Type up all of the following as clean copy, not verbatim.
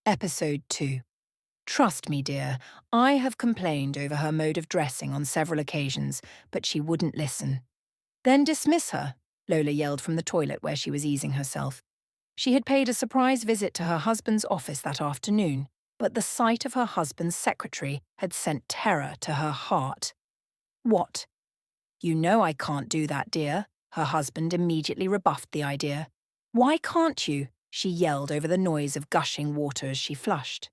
Episode 2. Trust me, dear, I have complained over her mode of dressing on several occasions, but she wouldn't listen. Then dismiss her, Lola yelled from the toilet where she was easing herself. She had paid a surprise visit to her husband's office that afternoon, but the sight of her husband's secretary had sent terror to her heart. What? You know I can't do that, dear. Her husband immediately rebuffed the idea. Why can't you? She yelled over the noise of gushing water as she flushed.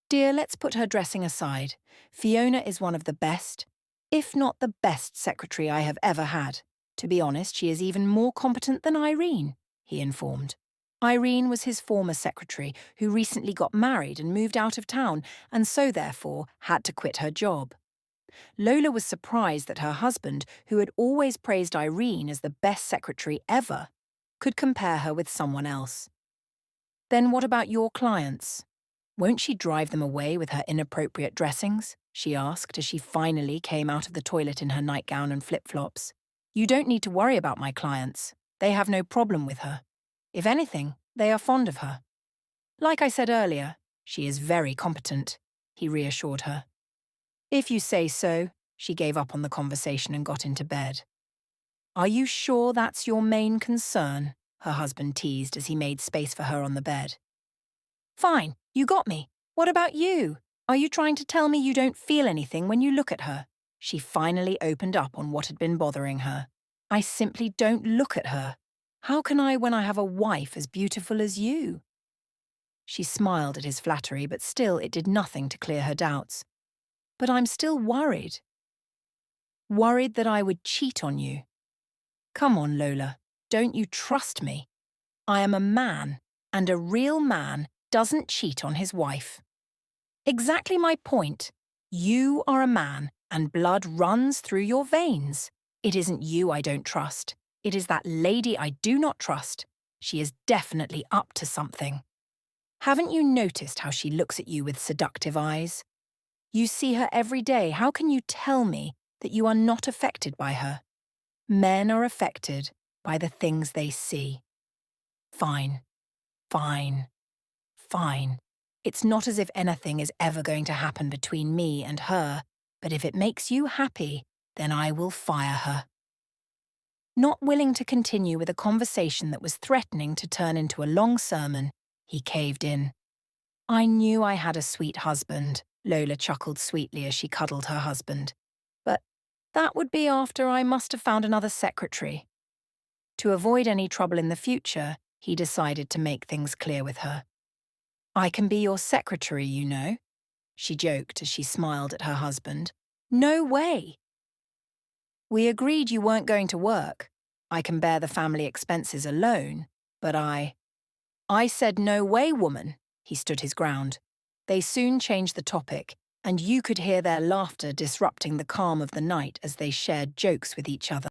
Dear, let's put her dressing aside. Fiona is one of the best, if not the best secretary I have ever had. To be honest, she is even more competent than Irene, he informed. Irene was his former secretary who recently got married and moved out of town and so therefore had to quit her job. Lola was surprised that her husband, who had always praised Irene as the best secretary ever, could compare her with someone else. Then what about your clients? Won't she drive them away with her inappropriate dressings? She asked as she finally came out of the toilet in her nightgown and flip-flops. You don't need to worry about my clients. They have no problem with her. If anything, they are fond of her. Like I said earlier, she is very competent, he reassured her. If you say so, she gave up on the conversation and got into bed. Are you sure that's your main concern? Her husband teased as he made space for her on the bed. Fine, you got me. What about you? Are you trying to tell me you don't feel anything when you look at her? She finally opened up on what had been bothering her. I simply don't look at her. How can I when I have a wife as beautiful as you? She smiled at his flattery, but still it did nothing to clear her doubts. But I'm still worried. Worried that I would cheat on you. Come on, Lola, don't you trust me? I am a man, and a real man doesn't cheat on his wife. Exactly my point. You are a man, and blood runs through your veins. It isn't you I don't trust. It is that lady I do not trust. She is definitely up to something. Haven't you noticed how she looks at you with seductive eyes? You see her every day. How can you tell me that you are not affected by her? Men are affected by the things they see. Fine, fine, fine. It's not as if anything is ever going to happen between me and her, but if it makes you happy, then I will fire her. Not willing to continue with a conversation that was threatening to turn into a long sermon, he caved in. I knew I had a sweet husband, Lola chuckled sweetly as she cuddled her husband. But that would be after I must have found another secretary. To avoid any trouble in the future, he decided to make things clear with her. I can be your secretary, you know, she joked as she smiled at her husband. No way. We agreed you weren't going to work. I can bear the family expenses alone, but I said no way, woman. He stood his ground. They soon changed the topic, and you could hear their laughter disrupting the calm of the night as they shared jokes with each other.